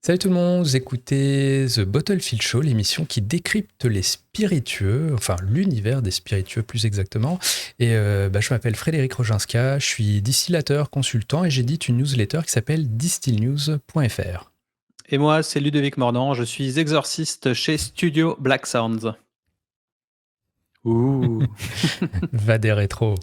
Salut tout le monde, vous écoutez The Bottlefield Show, l'émission qui décrypte les spiritueux, enfin l'univers des spiritueux plus exactement. Et je m'appelle Frédéric Roginska, je suis distillateur, consultant et j'édite une newsletter qui s'appelle distillnews.fr. Et moi, c'est Ludovic Mordant, je suis exorciste chez Studio Black Sounds. Ouh. Va des rétros.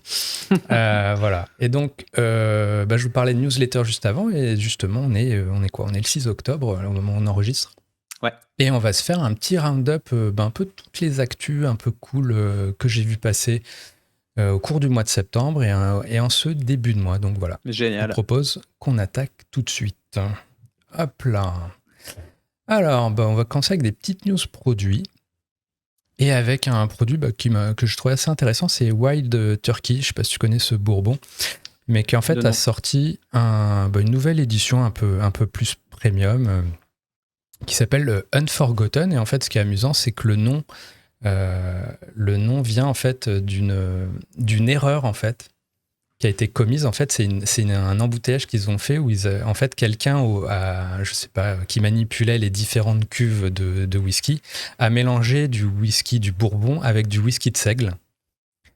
Voilà. Et donc, je vous parlais de newsletter juste avant, et justement, on est quoi ? On est le 6 octobre, au moment où on enregistre. Ouais. Et on va se faire un petit round-up, un peu de toutes les actus un peu cool que j'ai vu passer au cours du mois de septembre et en ce début de mois. Donc voilà. Génial. Je propose qu'on attaque tout de suite. Hop là. Alors, on va commencer avec des petites news produits. Et avec un produit que je trouvais assez intéressant, c'est Wild Turkey. Je ne sais pas si tu connais ce bourbon, mais qui en fait a sorti une nouvelle édition un peu plus premium qui s'appelle Unforgotten. Et en fait, ce qui est amusant, c'est que le nom vient en fait d'une erreur en fait qui a été commise. En fait, c'est un embouteillage qu'ils ont fait où en fait, quelqu'un, je sais pas, qui manipulait les différentes cuves de whisky, a mélangé du whisky du Bourbon avec du whisky de seigle.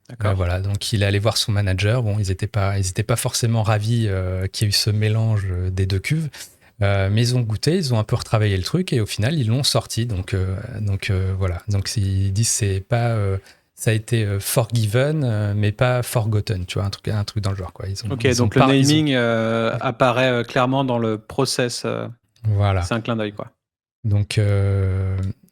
D'accord. Voilà, donc il est allé voir son manager. Bon, ils étaient pas forcément ravis qu'il y ait eu ce mélange des deux cuves. Mais ils ont goûté, ils ont un peu retravaillé le truc et au final, ils l'ont sorti. Donc voilà. Donc ils disent c'est pas... ça a été forgiven, mais pas forgotten, tu vois, un truc dans le genre, quoi. Donc le naming apparaît clairement dans le process. Voilà. C'est un clin d'œil, quoi. Donc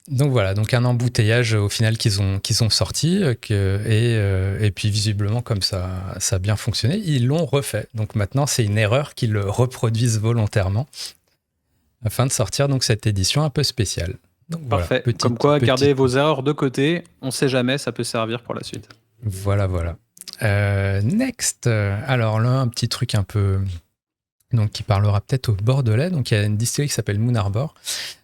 voilà, donc un embouteillage au final qu'ils ont sorti, et puis visiblement comme ça a bien fonctionné, ils l'ont refait. Donc maintenant, c'est une erreur qu'ils le reproduisent volontairement afin de sortir donc cette édition un peu spéciale. Donc, parfait. Voilà, comme quoi, gardez vos erreurs de côté. On ne sait jamais, ça peut servir pour la suite. Voilà. Next. Alors là, un petit truc un peu... Donc, qui parlera peut-être au Bordelais. Donc, il y a une distillerie qui s'appelle Moon Arbor,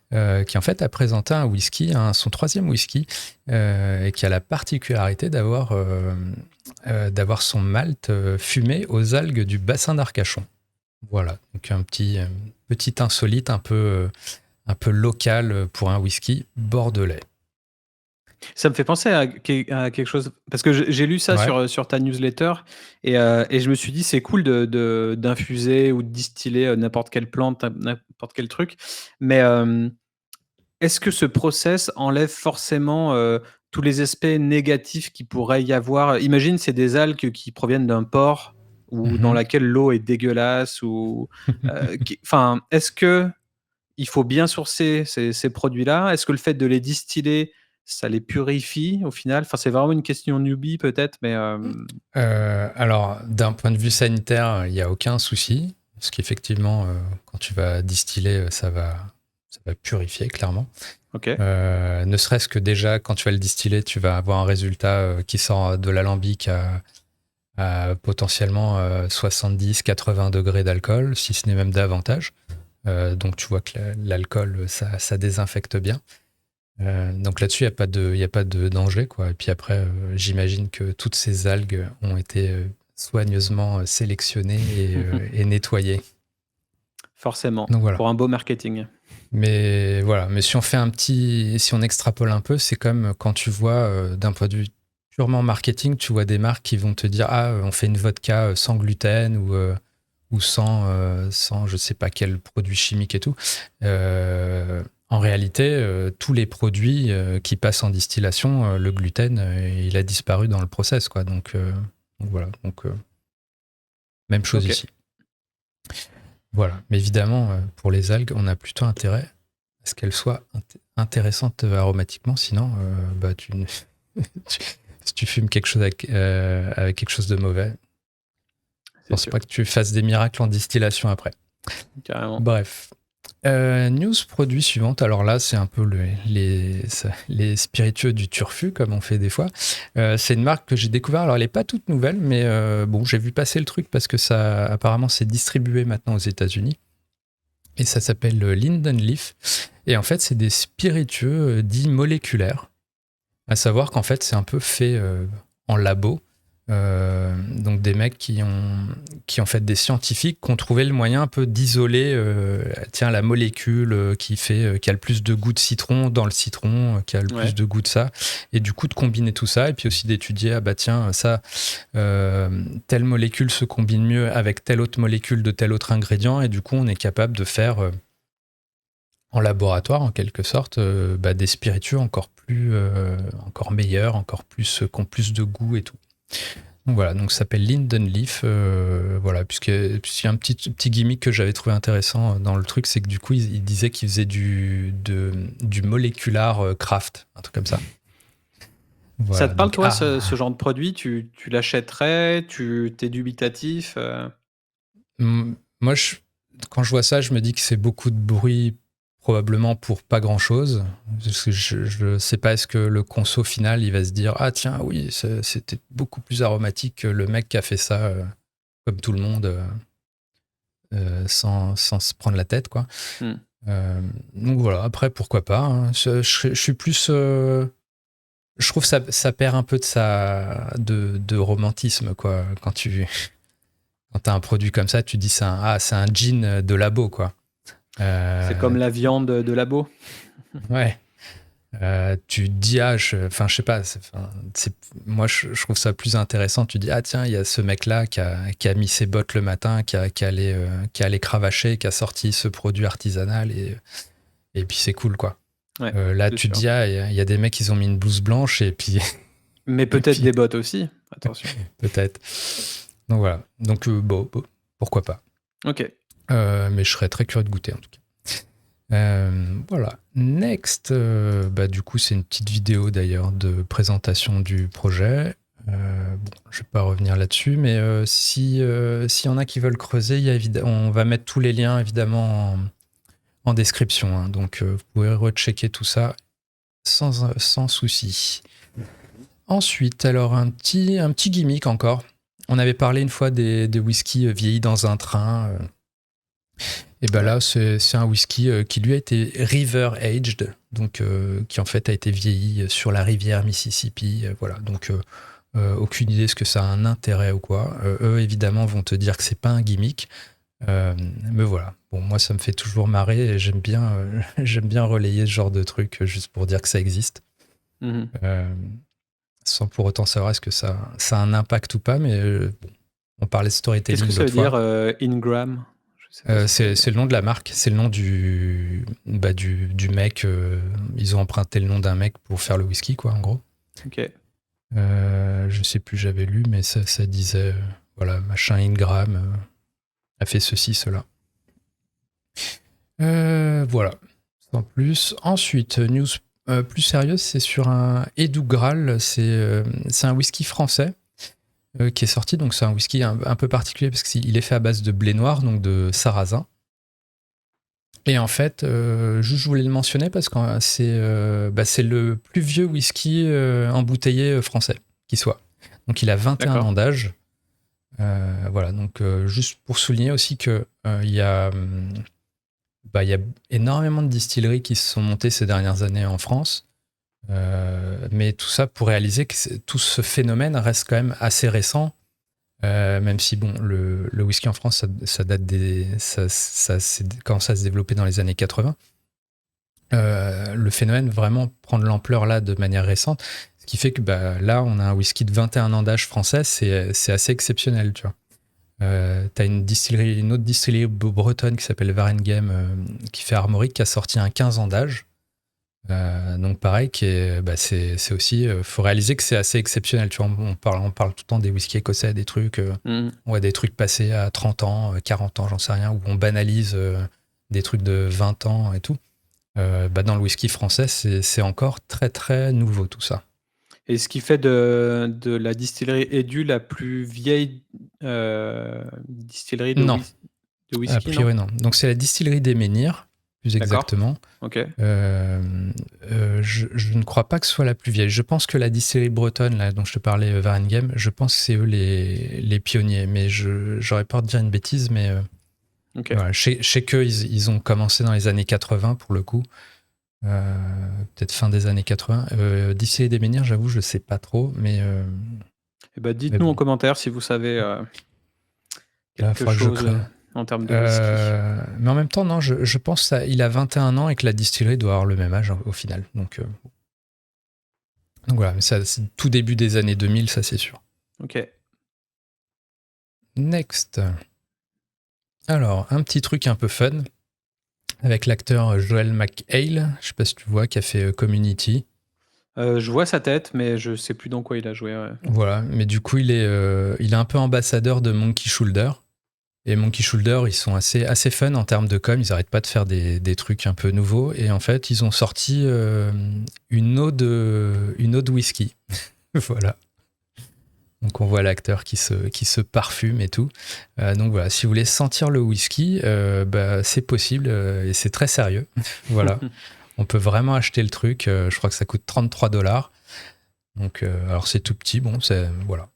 qui en fait a présenté un whisky, son troisième whisky, et qui a la particularité d'avoir son malt fumé aux algues du bassin d'Arcachon. Voilà, donc un petit insolite un peu local pour un whisky bordelais. Ça me fait penser à quelque chose, parce que j'ai lu ça sur ta newsletter, et je me suis dit, c'est cool d'infuser ou de distiller n'importe quelle plante, n'importe quel truc, mais est-ce que ce process enlève forcément tous les aspects négatifs qu'il pourrait y avoir ? Imagine, c'est des algues qui proviennent d'un port ou dans laquelle l'eau est dégueulasse, ou est-ce que il faut bien sourcer ces produits-là ? Est-ce que le fait de les distiller, ça les purifie au final ? C'est vraiment une question newbie peut-être, mais... Alors, d'un point de vue sanitaire, il n'y a aucun souci, parce qu'effectivement, quand tu vas distiller, ça va purifier, clairement. Okay. Ne serait-ce que déjà, quand tu vas le distiller, tu vas avoir un résultat qui sort de l'alambic à potentiellement 70-80 degrés d'alcool, si ce n'est même davantage. Donc tu vois que l'alcool, ça désinfecte bien. Donc là-dessus, il n'y a pas de danger, quoi. Et puis après, j'imagine que toutes ces algues ont été soigneusement sélectionnées et nettoyées. Forcément, donc, voilà. Pour un beau marketing. Mais voilà, mais si on extrapole un peu, c'est comme quand tu vois d'un point de vue purement marketing, tu vois des marques qui vont te dire on fait une vodka sans gluten ou sans je sais pas quel produit chimique et tout. En réalité, tous les produits qui passent en distillation, le gluten, il a disparu dans le process, quoi. Donc voilà, même chose ici. Voilà, mais évidemment, pour les algues, on a plutôt intérêt à ce qu'elles soient intéressantes aromatiquement, sinon, si tu fumes quelque chose avec quelque chose de mauvais, je pense pas que tu fasses des miracles en distillation après. Carrément. Bref. News produit suivante. Alors là, c'est un peu les spiritueux du turfu, comme on fait des fois. C'est une marque que j'ai découvert. Alors, elle n'est pas toute nouvelle, mais j'ai vu passer le truc parce que ça, apparemment, c'est distribué maintenant aux États-Unis. Et ça s'appelle Linden Leaf. Et en fait, c'est des spiritueux dits moléculaires. À savoir qu'en fait, c'est un peu fait en labo. Donc des mecs qui ont fait des scientifiques qui ont trouvé le moyen un peu d'isoler la molécule qui a le plus de goût de citron dans le citron, qui a le plus de goût de ça, et du coup de combiner tout ça, et puis aussi d'étudier telle molécule se combine mieux avec telle autre molécule de tel autre ingrédient, et du coup on est capable de faire en laboratoire en quelque sorte des spiritueux encore meilleurs, qui ont plus de goût et tout. Donc voilà, donc ça s'appelle Linden Leaf, puisqu'il y a un petit gimmick que j'avais trouvé intéressant dans le truc, c'est que du coup il disait qu'il faisait du molecular craft, un truc comme ça. Voilà, ça te parle, toi, ce genre de produit? Tu l'achèterais? T'es dubitatif? Moi, quand je vois ça, je me dis que c'est beaucoup de bruit, probablement pour pas grand-chose. Parce que je sais pas, est-ce que le conso final, il va se dire « Ah tiens, oui, c'était beaucoup plus aromatique que le mec qui a fait ça, comme tout le monde, sans se prendre la tête, quoi. » Donc voilà, après, pourquoi pas. Hein. Je suis plus... je trouve que ça perd un peu de romantisme, quoi, quand t'as un produit comme ça, tu dis c'est un gin de labo, quoi. C'est comme la viande de labo. Ouais. Tu te dis, je sais pas, moi je trouve ça plus intéressant. Tu dis, tiens, il y a ce mec-là qui a mis ses bottes le matin, qui allait cravacher, qui a sorti ce produit artisanal, et puis c'est cool, quoi. Ouais, là, tu te dis, il y a des mecs qui ont mis une blouse blanche, et puis. Mais peut-être des bottes aussi, attention. Peut-être. Donc voilà. Donc, pourquoi pas. Ok. Mais je serais très curieux de goûter, en tout cas. Voilà. Next, du coup, c'est une petite vidéo d'ailleurs de présentation du projet. Je vais pas revenir là-dessus, mais s'il y en a qui veulent creuser, on va mettre tous les liens évidemment en description. Hein, donc, vous pouvez rechecker tout ça sans souci. Ensuite, alors un petit gimmick encore. On avait parlé une fois des whisky vieillis dans un train. Et là, c'est un whisky qui lui a été river aged, donc qui en fait a été vieilli sur la rivière Mississippi. Voilà, donc aucune idée ce que ça a un intérêt ou quoi. Eux, évidemment, vont te dire que c'est pas un gimmick. Mais voilà, bon, moi, ça me fait toujours marrer et j'aime bien relayer ce genre de truc juste pour dire que ça existe. Sans pour autant savoir est-ce que ça a un impact ou pas, mais on parlait de storytelling. Qu'est-ce que ça veut dire Ingram? C'est le nom de la marque, c'est le nom du mec. Ils ont emprunté le nom d'un mec pour faire le whisky, quoi, en gros. Ok. Je sais plus, j'avais lu, mais ça disait, voilà, machin Ingram a fait ceci, cela. Voilà, sans plus. Ensuite, news plus sérieuse, c'est sur un Edu Graal, c'est un whisky français. Qui est sorti, donc c'est un whisky un peu particulier parce qu'il est fait à base de blé noir, donc de sarrasin. Et en fait, je voulais le mentionner parce que c'est le plus vieux whisky embouteillé français qui soit. Donc il a 21 ans d'âge. Voilà, donc juste pour souligner aussi que il y a énormément de distilleries qui se sont montées ces dernières années en France. Mais tout ça pour réaliser que tout ce phénomène reste quand même assez récent, même si bon, le whisky en France, ça date ça commence à se développer dans les années 80. Le phénomène vraiment prend de l'ampleur là de manière récente, ce qui fait que là, on a un whisky de 21 ans d'âge français, c'est assez exceptionnel, tu vois. T'as une autre distillerie bretonne qui s'appelle Warengame, qui fait Armorique, qui a sorti un 15 ans d'âge. Donc pareil, c'est aussi, faut réaliser que c'est assez exceptionnel. Tu vois, on parle tout le temps des whisky écossais, des trucs, on voit des trucs passés à 30 ans, 40 ans, j'en sais rien, où on banalise des trucs de 20 ans et tout. Dans le whisky français, c'est encore très très nouveau tout ça. Et ce qui fait de la distillerie Edu la plus vieille distillerie de whisky, a priori non. Donc c'est la distillerie des Menhirs, plus exactement. Okay. Je ne crois pas que ce soit la plus vieille. Je pense que la distillerie bretonne, là, dont je te parlais, Warengame, je pense que c'est eux les pionniers. Mais j'aurais peur de dire une bêtise, mais voilà, je sais qu'ils ont commencé dans les années 80 pour le coup. Peut-être fin des années 80. Distillerie des Menhirs, j'avoue, je ne sais pas trop, mais... Et bah, Mais dites-nous en bon, commentaire si vous savez là, il quelque faudra que je chose crée. en termes de whisky. Mais en même temps, non, je pense qu'il a 21 ans et que la distillerie doit avoir le même âge au final. Donc voilà, mais ça, c'est tout début des années 2000, ça c'est sûr. Ok. Next. Alors, un petit truc un peu fun avec l'acteur Joel McHale, je sais pas si tu vois, qui a fait Community. Je vois sa tête, mais je sais plus dans quoi il a joué. Ouais. Voilà, mais du coup, il est un peu ambassadeur de Monkey Shoulder. Et Monkey Shoulder, ils sont assez fun en termes de com. Ils n'arrêtent pas de faire des trucs un peu nouveaux. Et en fait, ils ont sorti une eau de whisky. Voilà. Donc on voit l'acteur qui se parfume et tout. Donc voilà, si vous voulez sentir le whisky, c'est possible et c'est très sérieux. Voilà. On peut vraiment acheter le truc. Je crois que ça coûte $33. Donc, alors c'est tout petit. Bon, c'est voilà.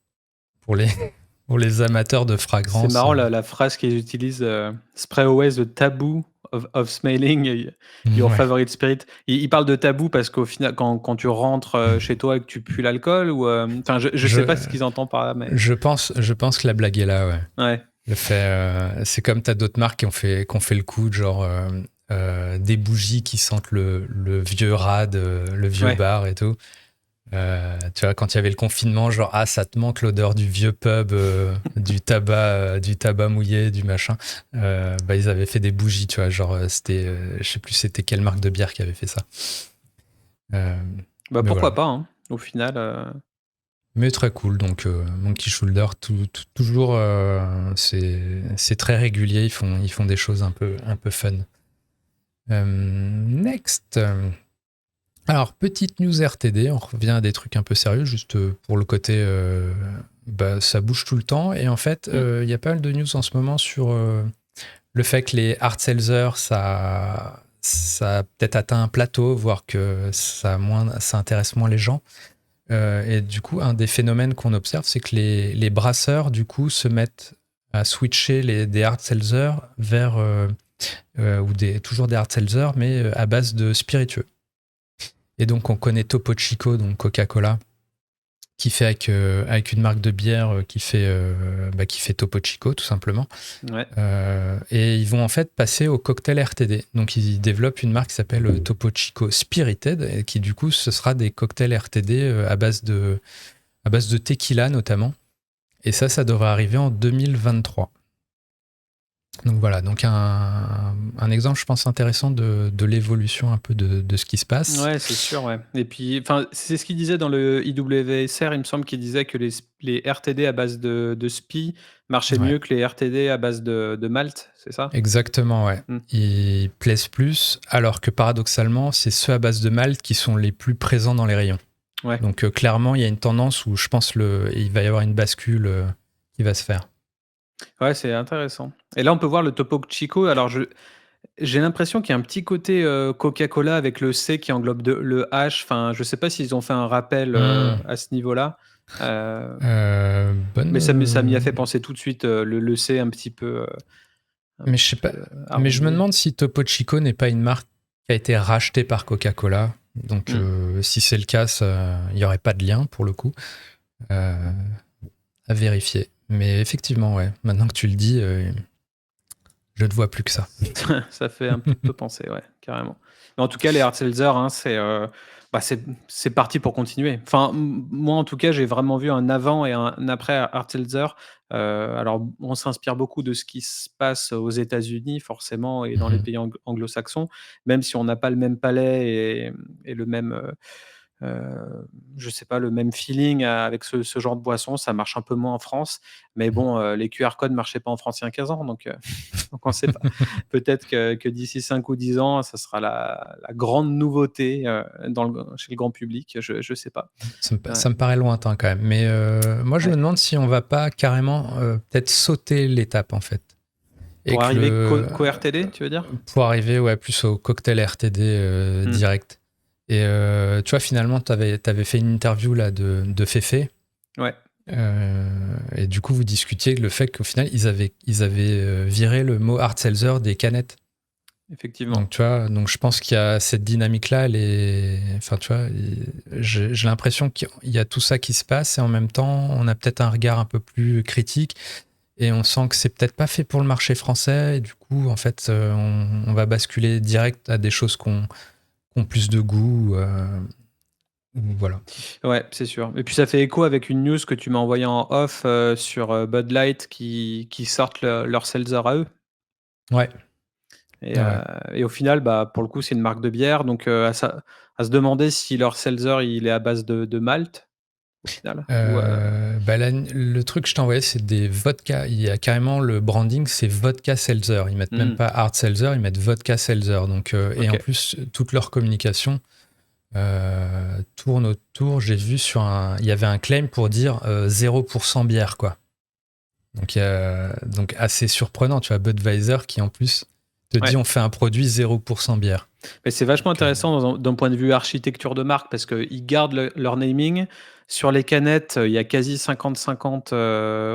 Pour les amateurs de fragrance. C'est marrant la phrase qu'ils utilisent, spray away the taboo of smelling your favorite spirit. Ils parlent de tabou parce qu'au final, quand tu rentres chez toi et que tu pues l'alcool, ou enfin, je sais pas ce qu'ils entendent par là, mais je pense que la blague est là, ouais. Ouais. Le fait, c'est comme t'as d'autres marques qui ont fait le coup, genre des bougies qui sentent le vieux rad, le vieux bar et tout. Tu vois, quand il y avait le confinement, genre ça te manque l'odeur du vieux pub, du tabac mouillé, du machin. Ils avaient fait des bougies, tu vois, genre c'était, je sais plus c'était quelle marque de bière qui avait fait ça. Pourquoi voilà. pas, hein, au final. Mais très cool, donc Monkey Shoulder, toujours, c'est très régulier, ils font des choses un peu fun. Next. Alors, petite news RTD, on revient à des trucs un peu sérieux, juste pour le côté, ça bouge tout le temps. Et en fait, il y a pas mal de news en ce moment sur le fait que les hard seltzers, ça a peut-être atteint un plateau, voire que ça intéresse moins les gens. Et du coup, un des phénomènes qu'on observe, c'est que les brasseurs, du coup, se mettent à switcher des hard seltzers vers, toujours des hard seltzers, mais à base de spiritueux. Et donc, on connaît Topo Chico, donc Coca-Cola, qui fait avec une marque de bière qui fait Topo Chico, tout simplement. Ouais. Et ils vont en fait passer au cocktail RTD. Donc, ils développent une marque qui s'appelle Topo Chico Spirited, et qui, du coup, ce sera des cocktails RTD à base de tequila, notamment. Et ça devrait arriver en 2023. Donc voilà, donc un exemple, je pense, intéressant de l'évolution un peu de ce qui se passe. Ouais, c'est sûr, ouais. Et puis, c'est ce qu'il disait dans le IWSR, il me semble qu'il disait que les RTD à base de SPI marchaient mieux que les RTD à base de malt, c'est ça? Exactement, ouais. Mmh. Ils plaisent plus, alors que paradoxalement, c'est ceux à base de malt qui sont les plus présents dans les rayons. Ouais. Donc clairement, il y a une tendance où je pense il va y avoir une bascule qui va se faire. Ouais, c'est intéressant. Et là, on peut voir le Topo Chico. Alors, j'ai l'impression qu'il y a un petit côté Coca-Cola avec le C qui englobe le H. Enfin, je sais pas s'ils ont fait un rappel à ce niveau-là. Mais ça m'y a fait penser tout de suite, le C un petit peu. Mais je sais pas. Mais je me demande si Topo Chico n'est pas une marque qui a été rachetée par Coca-Cola. Donc, si c'est le cas, il n'y aurait pas de lien pour le coup. À vérifier. Mais effectivement, ouais. Maintenant que tu le dis, je ne vois plus que ça. Ça fait un petit peu penser, ouais, carrément. Mais en tout cas, les hard seltzer, hein, c'est parti pour continuer. Enfin, moi, en tout cas, j'ai vraiment vu un avant et un après hard seltzer. Alors, on s'inspire beaucoup de ce qui se passe aux États-Unis, forcément, et dans les pays anglo-saxons, même si on n'a pas le même palais et le même, je sais pas, le même feeling avec ce genre de boisson. Ça marche un peu moins en France, mais bon, les QR codes marchaient pas en France il y a 15 ans, donc on sait pas. Peut-être que d'ici 5 ou 10 ans, ça sera la grande nouveauté, chez le grand public, je sais pas. Ça me paraît lointain quand même. Mais moi, je me demande si on va pas carrément peut-être sauter l'étape, en fait. Pour arriver co-RTD, tu veux dire? Pour arriver, ouais, plus au cocktail RTD direct. Et tu vois, finalement, t'avais fait une interview là de Féfé. Ouais. Et du coup, vous discutiez le fait qu'au final, ils avaient viré le mot hard seltzer des canettes. effectivement. Donc, tu vois, je pense qu'il y a cette dynamique-là, enfin, tu vois, j'ai l'impression qu'il y a tout ça qui se passe et en même temps, on a peut-être un regard un peu plus critique et on sent que c'est peut-être pas fait pour le marché français et du coup, en fait, on va basculer direct à des choses qui ont plus de goût. Voilà. Ouais, c'est sûr. Et puis ça fait écho avec une news que tu m'as envoyée en off sur Bud Light qui sortent leur seltzer à eux. Ouais. Et, Ouais. et au final, bah, pour le coup, c'est une marque de bière. Donc à se demander si leur seltzer il est à base de malt au final. Le truc que je t'ai envoyé, c'est des vodka. Il y a carrément le branding, c'est vodka seltzer. Ils mettent même pas hard seltzer, ils mettent vodka seltzer. Donc, et en plus, toute leur communication tourne autour. J'ai vu il y avait un claim pour dire 0% bière, quoi. Donc assez surprenant, tu vois, Budweiser qui en plus te dit on fait un produit 0% bière. Mais c'est vachement intéressant d'un point de vue architecture de marque parce qu'ils gardent leur naming. Sur les canettes, il y a quasi 50-50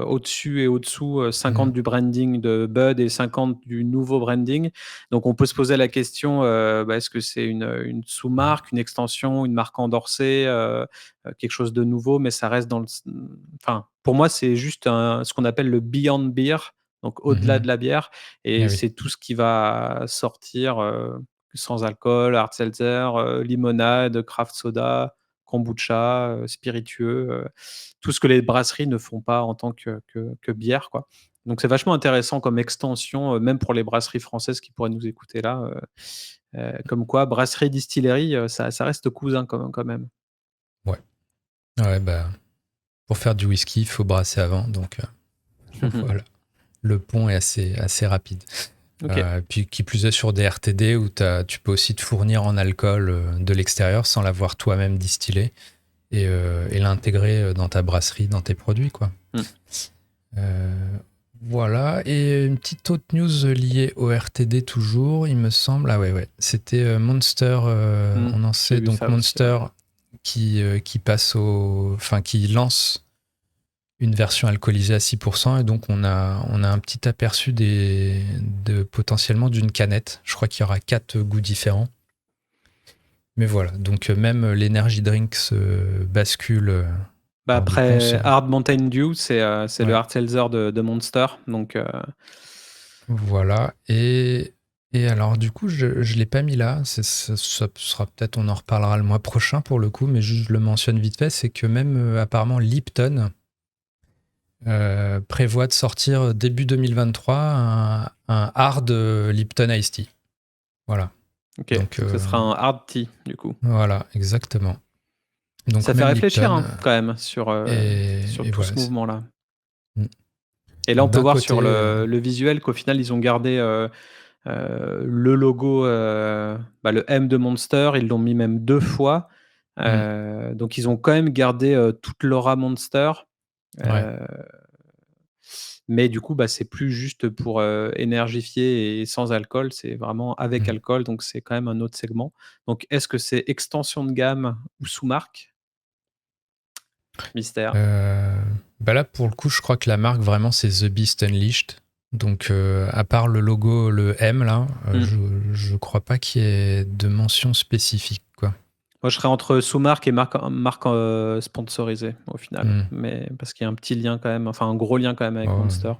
au-dessus et au-dessous, 50 du branding de Bud et 50 du nouveau branding. Donc on peut se poser la question, est-ce que c'est une sous-marque, une extension, une marque endorsée, quelque chose de nouveau, mais ça reste dans le... Enfin, pour moi, c'est juste ce qu'on appelle le Beyond Beer, donc au-delà de la bière, et c'est tout ce qui va sortir... sans alcool, hard seltzer, limonade, craft soda, kombucha, spiritueux, tout ce que les brasseries ne font pas en tant que bière, quoi. Donc c'est vachement intéressant comme extension, même pour les brasseries françaises qui pourraient nous écouter là, comme quoi brasserie, distillerie, ça reste cousin quand même. Ouais. Ouais, bah, pour faire du whisky, il faut brasser avant, donc voilà. Le pont est assez rapide. OK. Puis qui plus est sur des RTD où tu peux aussi te fournir en alcool de l'extérieur sans l'avoir toi-même distillé et l'intégrer dans ta brasserie, dans tes produits, quoi. Voilà. Et une petite autre news liée au RTD toujours, il me semble. Ah ouais. C'était Monster. On en sait donc Monster qui passe qui lance une version alcoolisée à 6%, et donc on a un petit aperçu potentiellement d'une canette. Je crois qu'il y aura 4 goûts différents. Mais voilà, donc même l'Energy Drinks bascule. Après Hard Mountain Dew, c'est le hard seltzer de Monster. Donc voilà. Et alors du coup, je ne l'ai pas mis là. Ça sera peut-être, on en reparlera le mois prochain pour le coup, mais juste je le mentionne vite fait, c'est que même apparemment Lipton prévoit de sortir début 2023 un hard Lipton Iced Tea. Voilà. Ok, donc ce sera un hard tea du coup. Voilà, exactement. Donc ça fait réfléchir quand même sur tout ce mouvement-là. Et là, on peut voir sur le visuel qu'au final, ils ont gardé le logo, le M de Monster, ils l'ont mis même 2 fois. Donc ils ont quand même gardé toute l'aura Monster. Mais du coup, c'est plus juste pour énergifier et sans alcool, c'est vraiment avec alcool, donc c'est quand même un autre segment. Donc est-ce que c'est extension de gamme ou sous-marque? Mystère. Là, pour le coup, je crois que la marque, vraiment, c'est The Beast Unleashed. Donc, à part le logo, le M, là, je crois pas qu'il y ait de mention spécifique, quoi. Moi, je serais entre sous-marque et marque sponsorisée, au final. Mais parce qu'il y a un petit lien quand même, enfin un gros lien quand même avec Monster.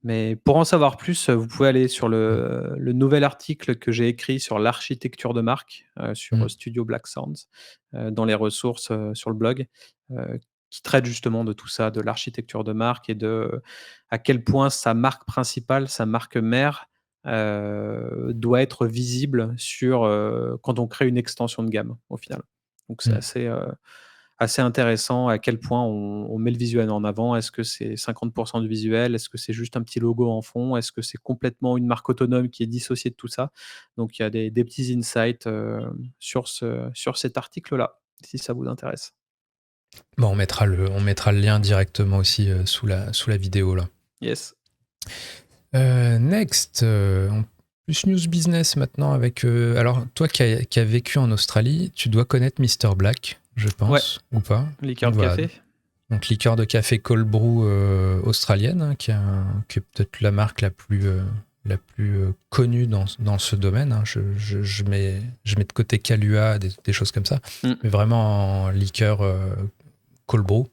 Mais pour en savoir plus, vous pouvez aller sur le nouvel article que j'ai écrit sur l'architecture de marque, sur Studio Black Sounds, dans les ressources sur le blog, qui traite justement de tout ça, de l'architecture de marque et de à quel point sa marque principale, sa marque mère, doit être visible quand on crée une extension de gamme, au final. Donc c'est assez intéressant à quel point on met le visuel en avant. Est-ce que c'est 50% du visuel? Est-ce que c'est juste un petit logo en fond? Est-ce que c'est complètement une marque autonome qui est dissociée de tout ça? Donc il y a des petits insights sur cet article-là, si ça vous intéresse. Bon, on mettra le lien directement aussi sous la vidéo, là. Yes. Next, plus news business maintenant avec... alors, toi qui as vécu en Australie, tu dois connaître Mr. Black, je pense, ou pas? Liqueur de café. Donc, liqueur de café cold brew australienne, qui est peut-être la marque la plus la plus connue dans ce domaine. Hein. Je mets de côté Kahlua, des choses comme ça, mais vraiment en liqueur cold brew.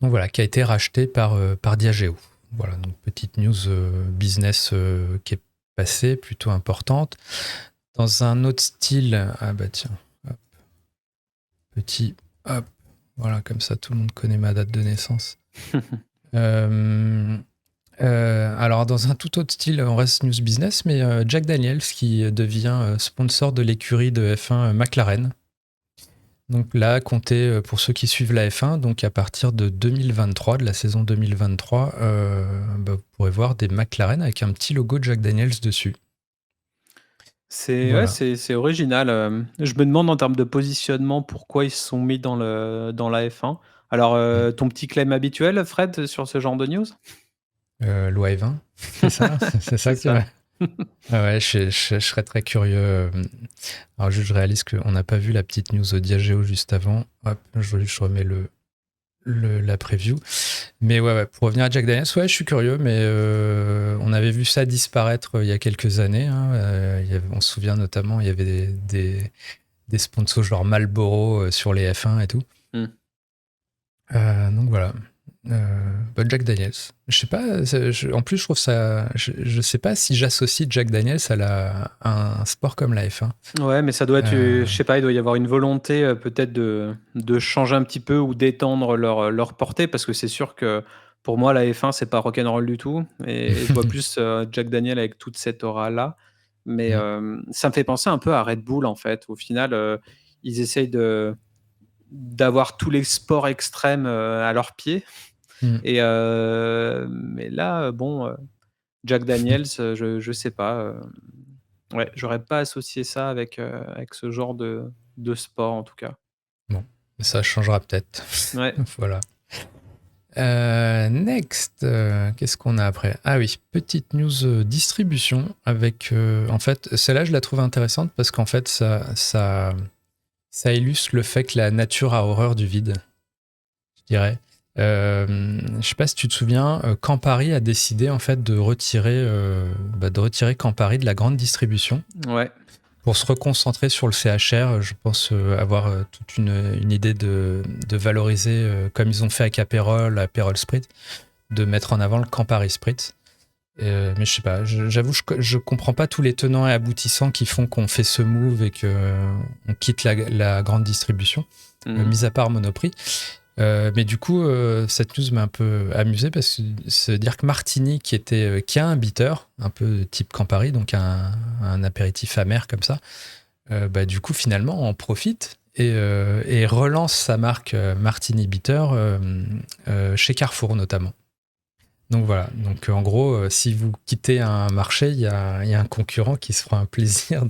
Donc voilà, qui a été racheté par Diageo. Voilà, donc petite news business qui est passée, plutôt importante. Dans un autre style, ah bah tiens, hop, petit, hop, voilà, comme ça tout le monde connaît ma date de naissance. Alors, dans un tout autre style, on reste news business, mais Jack Daniels qui devient sponsor de l'écurie de F1 McLaren. Donc là, comptez pour ceux qui suivent la F1, donc à partir de 2023, de la saison 2023, vous pourrez voir des McLaren avec un petit logo de Jack Daniels dessus. C'est Voilà. c'est original. Je me demande en termes de positionnement pourquoi ils se sont mis dans la F1. Alors, ton petit claim habituel, Fred, sur ce genre de news? Loi E20, c'est ça? C'est ça que tu veux? Ah ouais, je serais très curieux. Alors, je réalise qu'on n'a pas vu la petite news Diageo juste avant. Hop, je remets la preview. Mais ouais, pour revenir à Jack Daniels, ouais, je suis curieux, mais on avait vu ça disparaître il y a quelques années. Hein. On se souvient notamment, il y avait des sponsors genre Marlboro sur les F1 et tout. Donc voilà. Jack Daniels. Je sais pas, en plus je trouve ça. Je sais pas si j'associe Jack Daniels à un sport comme la F1. Ouais, mais ça doit être, je sais pas, il doit y avoir une volonté peut-être de changer un petit peu ou d'étendre leur portée, parce que c'est sûr que pour moi, la F1, c'est pas rock'n'roll du tout. Et je vois plus Jack Daniel avec toute cette aura-là. Mais ça me fait penser un peu à Red Bull, en fait. Au final, ils essayent d'avoir tous les sports extrêmes à leurs pieds. Et mais là, bon, Jack Daniels, je sais pas. Ouais, j'aurais pas associé ça avec ce genre de sport, en tout cas. Bon, ça changera peut-être. Ouais. Voilà. Next, qu'est-ce qu'on a après? Ah oui, petite news distribution avec. En fait, celle-là, je la trouve intéressante parce qu'en fait, ça illustre le fait que la nature a horreur du vide, je dirais. Je sais pas si tu te souviens, Campari a décidé en fait de retirer Campari de la grande distribution. Ouais. Pour se reconcentrer sur le CHR, je pense avoir toute une idée de valoriser, comme ils ont fait avec Aperol Spritz, de mettre en avant le Campari Spritz. Mais je sais pas, j'avoue, je comprends pas tous les tenants et aboutissants qui font qu'on fait ce move et qu'on quitte la grande distribution, mis à part Monoprix. Mais du coup, cette news m'a un peu amusé parce que c'est dire que Martini, qui a un bitter, un peu type Campari, donc un apéritif amer comme ça, du coup, finalement, en profite et relance sa marque Martini Bitter chez Carrefour notamment. Donc voilà, donc en gros, si vous quittez un marché, il y a un concurrent qui se fera un plaisir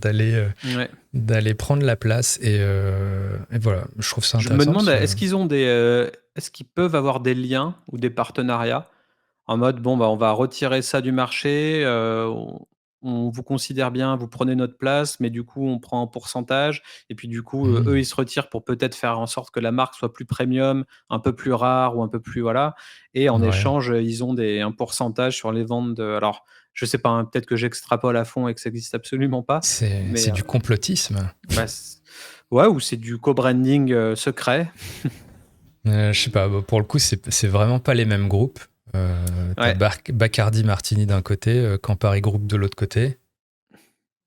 d'aller prendre la place et voilà, je trouve ça intéressant. Je me demande, est-ce qu'ils peuvent avoir des liens ou des partenariats en mode, bon, on va retirer ça du marché, on vous considère bien, vous prenez notre place, mais du coup, on prend un pourcentage. Et puis du coup, eux, ils se retirent pour peut-être faire en sorte que la marque soit plus premium, un peu plus rare ou un peu plus, voilà. Et en échange, ils ont un pourcentage sur les ventes alors, je sais pas, hein, peut-être que j'extrapole à fond et que ça existe absolument pas. C'est du complotisme. Ouais, ou c'est du co-branding secret. Je sais pas, pour le coup, c'est vraiment pas les mêmes groupes. T'as Bacardi Martini d'un côté, Campari Group de l'autre côté.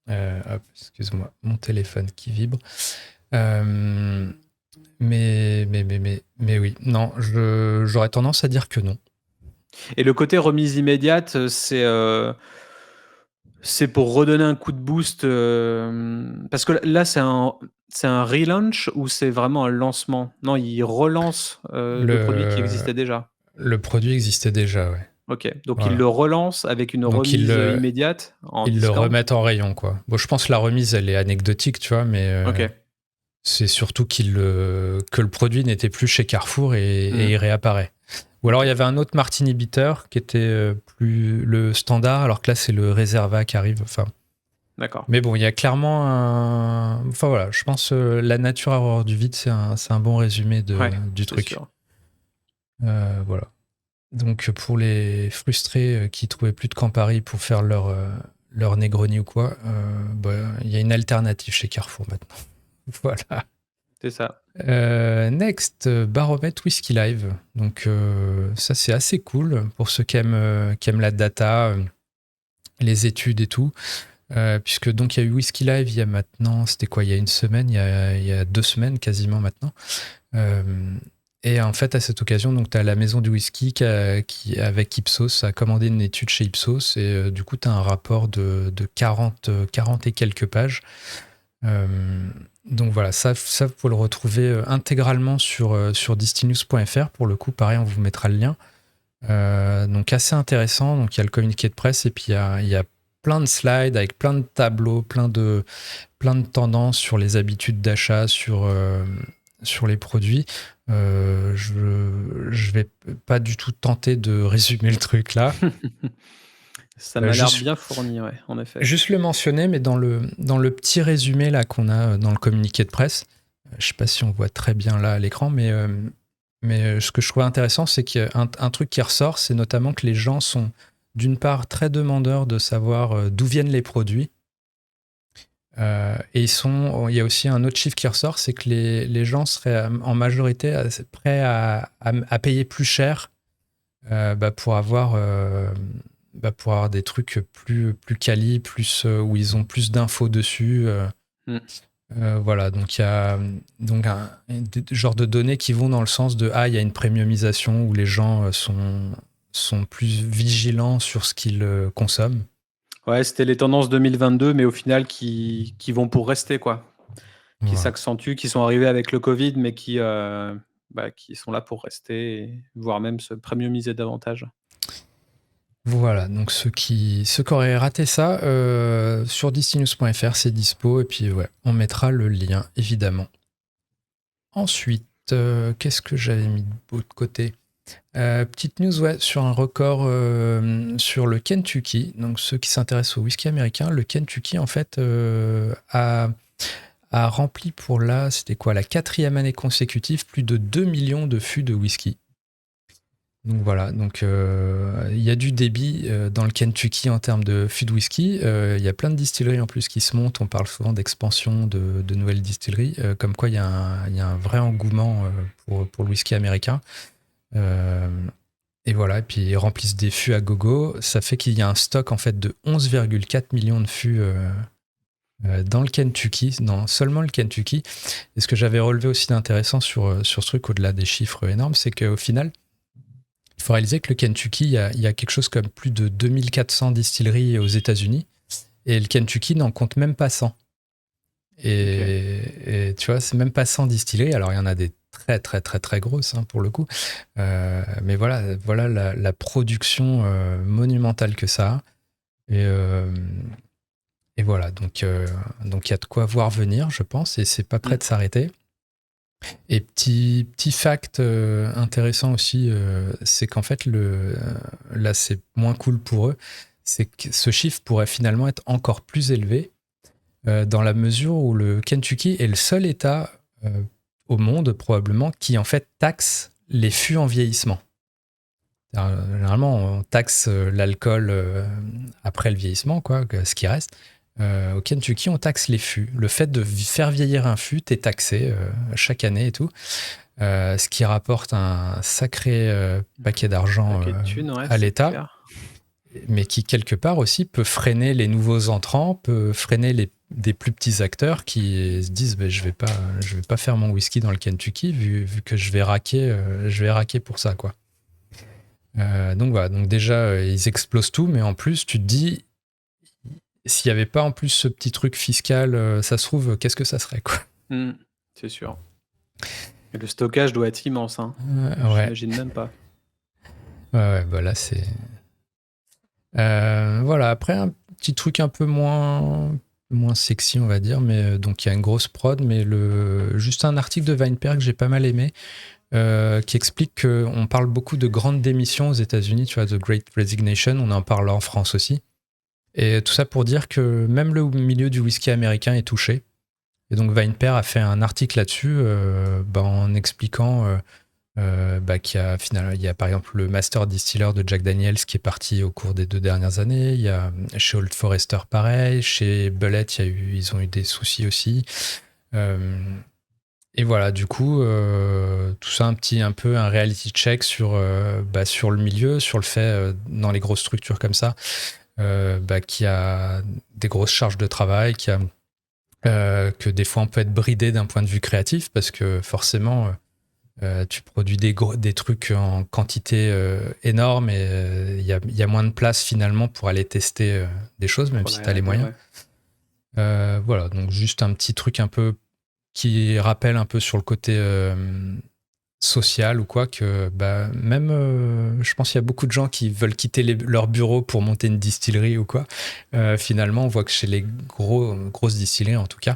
Hop, excuse-moi, mon téléphone qui vibre. Mais oui, non, j'aurais tendance à dire que non. Et le côté remise immédiate, c'est pour redonner un coup de boost, parce que là, c'est un relaunch ou c'est vraiment un lancement? Non, ils relancent le produit qui existait déjà. Le produit existait déjà, ouais. Ok, donc ils le relancent avec une remise immédiate en ils discount. le remettent en rayon, quoi. Bon, je pense que la remise, elle est anecdotique, tu vois, mais c'est surtout que le produit n'était plus chez Carrefour et il réapparaît. Ou alors il y avait un autre Martini Bitter qui était plus le standard, alors que là c'est le Reserva qui arrive. Enfin, d'accord. Mais bon, il y a clairement un. Enfin voilà, je pense la nature à horreur du vide, c'est un bon résumé du truc. Voilà. Donc pour les frustrés qui trouvaient plus de Campari pour faire leur Negroni ou quoi, il y a une alternative chez Carrefour maintenant. Voilà. C'est ça. Next, Baromètre Whisky Live. Donc ça c'est assez cool pour ceux qui aiment la data, les études et tout. Puisque donc il y a eu Whisky Live il y a maintenant, c'était quoi, il y a une semaine, il y a 2 semaines quasiment maintenant. Et en fait, à cette occasion, donc tu as la maison du whisky qui, avec Ipsos, a commandé une étude chez Ipsos. Et du coup, tu as un rapport de 40 et quelques pages. Donc voilà, ça, vous pouvez le retrouver intégralement sur distillnews.fr. Pour le coup, pareil, on vous mettra le lien. Donc assez intéressant. Donc il y a le communiqué de presse et puis il y a plein de slides avec plein de tableaux, plein de tendances sur les habitudes d'achat, sur les produits. Je vais pas du tout tenter de résumer le truc là. Ça m'a l'air bien fourni, ouais, en effet. Juste le mentionner, mais dans le petit résumé là qu'on a dans le communiqué de presse, je sais pas si on voit très bien là à l'écran, mais ce que je trouve intéressant, c'est qu'il y a un truc qui ressort, c'est notamment que les gens sont d'une part très demandeurs de savoir d'où viennent les produits. Et il y a aussi un autre chiffre qui ressort, c'est que les gens seraient en majorité prêts à payer plus cher pour avoir des trucs plus quali, plus où ils ont plus d'infos dessus. Voilà, donc il y a des genres de données qui vont dans le sens de il y a une premiumisation où les gens sont plus vigilants sur ce qu'ils consomment. Ouais, c'était les tendances 2022, mais au final qui vont pour rester, quoi. Qui s'accentuent, qui sont arrivés avec le Covid, mais qui sont là pour rester, voire même se premiumiser davantage. Voilà, donc ceux qui auraient raté ça, sur distillnews.fr, c'est dispo, et puis on mettra le lien, évidemment. Ensuite, qu'est-ce que j'avais mis de beau de côté ? Petite news sur un record sur le Kentucky. Donc ceux qui s'intéressent au whisky américain, le Kentucky en fait a rempli pour la 4e année consécutive plus de 2 millions de fûts de whisky. Donc voilà, il y a du débit dans le Kentucky en termes de fûts de whisky. Il y a plein de distilleries en plus qui se montent. On parle souvent d'expansion de nouvelles distilleries, comme quoi il y a un vrai engouement pour le whisky américain. Et voilà, et puis ils remplissent des fûts à gogo. Ça fait qu'il y a un stock en fait de 11,4 millions de fûts dans le Kentucky, dans seulement le Kentucky. Et ce que j'avais relevé aussi d'intéressant sur ce truc, au-delà des chiffres énormes, c'est qu'au final, il faut réaliser que le Kentucky, il y a quelque chose comme plus de 2400 distilleries aux États-Unis, et le Kentucky n'en compte même pas 100. Et tu vois, c'est même pas 100 distilleries. Alors il y en a des très très très très grosses pour le coup, mais voilà la production monumentale que ça a. Et voilà, donc il y a de quoi voir venir, je pense, et c'est pas prêt de s'arrêter. Et petit fact intéressant aussi, c'est qu'en fait là c'est moins cool pour eux, c'est que ce chiffre pourrait finalement être encore plus élevé, dans la mesure où le Kentucky est le seul État au monde probablement qui en fait taxe les fûts en vieillissement. Alors, généralement on taxe l'alcool après le vieillissement, quoi, ce qui reste. Au Kentucky on taxe les fûts. Le fait de faire vieillir un fût est taxé chaque année et tout, ce qui rapporte un sacré paquet d'argent à l'État, mais qui quelque part aussi peut freiner les nouveaux entrants, peut freiner des plus petits acteurs qui se disent je vais pas faire mon whisky dans le Kentucky vu que je vais raquer pour ça, quoi. Donc voilà, donc déjà ils explosent tout, mais en plus tu te dis, s'il n'y avait pas en plus ce petit truc fiscal, ça se trouve, qu'est-ce que ça serait, quoi. C'est sûr. Et le stockage doit être immense, j'imagine même pas. Ouais, là c'est voilà. Après un petit truc un peu moins sexy, on va dire, mais donc il y a une grosse prod, mais juste un article de VinePair que j'ai pas mal aimé, qui explique qu'on parle beaucoup de grandes démissions aux États-Unis, tu vois, The Great Resignation, on en parle en France aussi, et tout ça pour dire que même le milieu du whisky américain est touché. Et donc VinePair a fait un article là-dessus, en expliquant Il y a par exemple le master distiller de Jack Daniels qui est parti au cours des 2 dernières années. Il y a chez Old Forester pareil, chez Bulleit ils ont eu des soucis aussi. Et voilà, du coup, tout ça un peu un reality check sur le milieu, sur le fait dans les grosses structures comme ça, qu'il y a des grosses charges de travail, que des fois on peut être bridé d'un point de vue créatif parce que forcément tu produis des trucs en quantité énorme et il y a moins de place finalement pour aller tester des choses, même si tu as les moyens. Voilà, donc juste un petit truc un peu qui rappelle un peu sur le côté social ou quoi, que même, je pense qu'il y a beaucoup de gens qui veulent quitter leur bureau pour monter une distillerie ou quoi. Finalement, on voit que chez les grosses distilleries, en tout cas,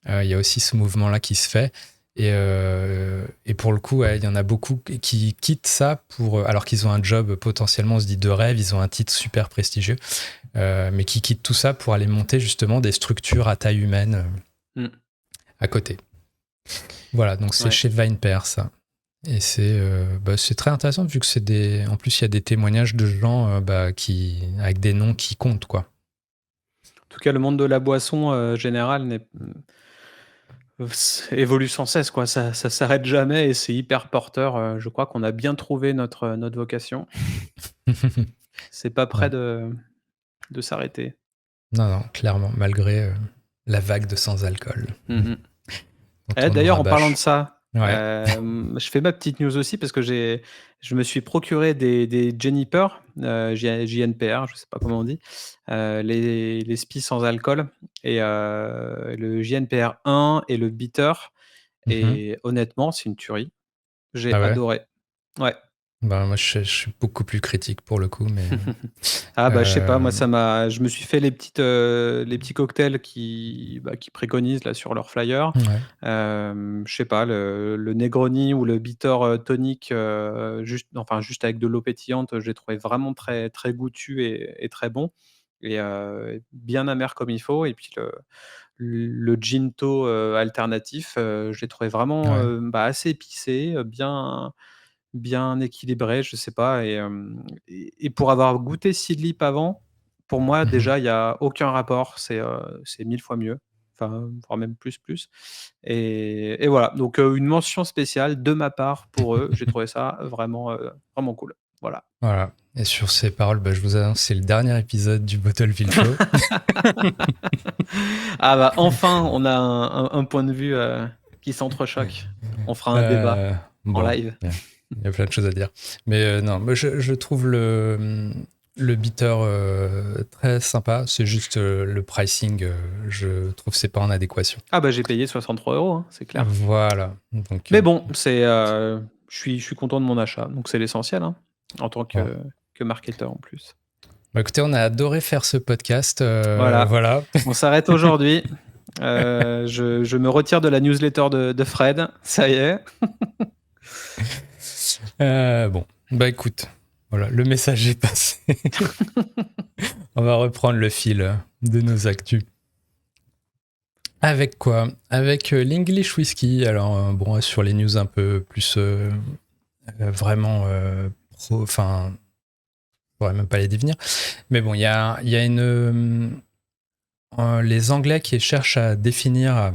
il y a aussi ce mouvement-là qui se fait. Et pour le coup, il y en a beaucoup qui quittent ça alors qu'ils ont un job potentiellement, on se dit de rêve, ils ont un titre super prestigieux, mais qui quittent tout ça pour aller monter justement des structures à taille humaine à côté. Voilà, donc c'est chez VinePair ça. Et c'est très intéressant vu que en plus il y a des témoignages de gens avec des noms qui comptent, quoi. En tout cas, le monde de la boisson générale évolue sans cesse, quoi. Ça s'arrête jamais et c'est hyper porteur. Je crois qu'on a bien trouvé notre vocation. C'est pas près de s'arrêter. Non, clairement, malgré la vague de sans-alcool. D'ailleurs, en parlant de ça, ouais. je fais ma petite news aussi parce que je me suis procuré des Juniper, JNPR, je sais pas comment on dit, les spies sans alcool et le JNPR 1 et le bitter. Et honnêtement, c'est une tuerie. J'ai adoré. Ouais. Moi, je suis beaucoup plus critique pour le coup, mais je sais pas, moi je me suis fait les petits cocktails qui préconisent là sur leur flyer. Je sais pas, le Negroni ou le bitter tonic, juste avec de l'eau pétillante, je l'ai trouvé vraiment très, très goûtu et très bon et bien amer comme il faut. Et puis le ginto alternatif, je l'ai trouvé vraiment assez épicé, bien équilibré, je sais pas. Et pour avoir goûté Seedlip avant, pour moi déjà il y a aucun rapport, c'est 1000 fois mieux, voire même plus. Et voilà, donc une mention spéciale de ma part pour eux. J'ai trouvé ça vraiment, vraiment cool. Voilà. Voilà. Et sur ces paroles, je vous annonce, c'est le dernier épisode du Bottleville Show. Enfin, on a un point de vue qui s'entrechoque. On fera un débat en live. Il y a plein de choses à dire. Mais non, moi je trouve le bitter très sympa. C'est juste le pricing, je trouve que c'est pas en adéquation. J'ai payé 63 €, hein, c'est clair. Voilà. Donc, mais bon, je suis content de mon achat, donc c'est l'essentiel, hein, en tant que marketeur en plus. Écoutez, on a adoré faire ce podcast. Voilà. On s'arrête aujourd'hui. Je me retire de la newsletter de Fred. Ça y est. Écoute, voilà, le message est passé. On va reprendre le fil de nos actus. Avec quoi ? Avec l'English Whisky. Alors, sur les news un peu plus vraiment pro, enfin, je pourrais même pas les définir. Mais bon, il y a les Anglais qui cherchent à définir,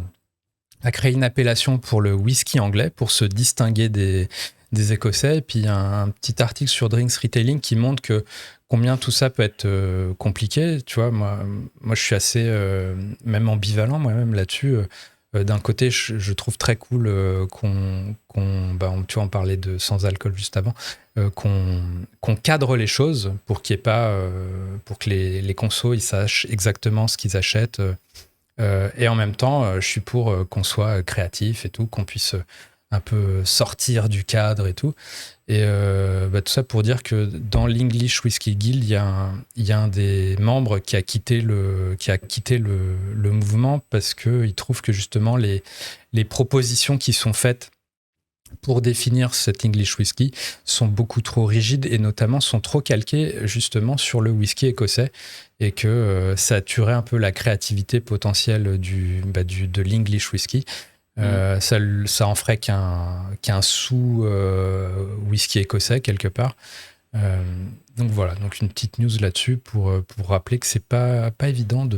à créer une appellation pour le whisky anglais, pour se distinguer des Écossais. Et puis, il y a un petit article sur Drinks Retailing qui montre que combien tout ça peut être compliqué. Tu vois, moi, je suis assez même ambivalent moi-même là-dessus. D'un côté, je trouve très cool tu vois, on parlait de sans alcool juste avant, qu'on cadre les choses pour qu'il y ait pas, pour que les consos ils sachent exactement ce qu'ils achètent. Et en même temps, je suis pour qu'on soit créatif et tout, qu'on puisse un peu sortir du cadre et tout. Et tout ça pour dire que dans l'English Whisky Guild, il y a un des membres qui a quitté le mouvement parce qu'il trouve que justement les propositions qui sont faites pour définir cet English Whisky sont beaucoup trop rigides et notamment sont trop calquées justement sur le whisky écossais et que ça tuerait un peu la créativité potentielle de l'English Whisky. Ça en ferait qu'un sous whisky écossais quelque part. Donc voilà, donc une petite news là-dessus pour rappeler que c'est pas évident de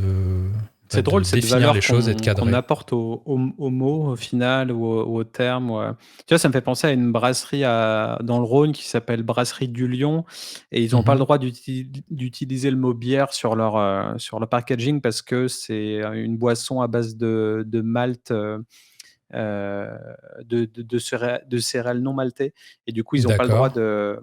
drôle cette définir valeur les choses et de qu'on cadrer. apporte au mot au final ou au terme. Tu vois, ça me fait penser à une brasserie dans le Rhône qui s'appelle Brasserie du Lion et ils n'ont pas le droit d'utiliser le mot bière sur leur packaging parce que c'est une boisson à base de malt. De céréales non maltées et du coup ils n'ont pas le droit D'accord,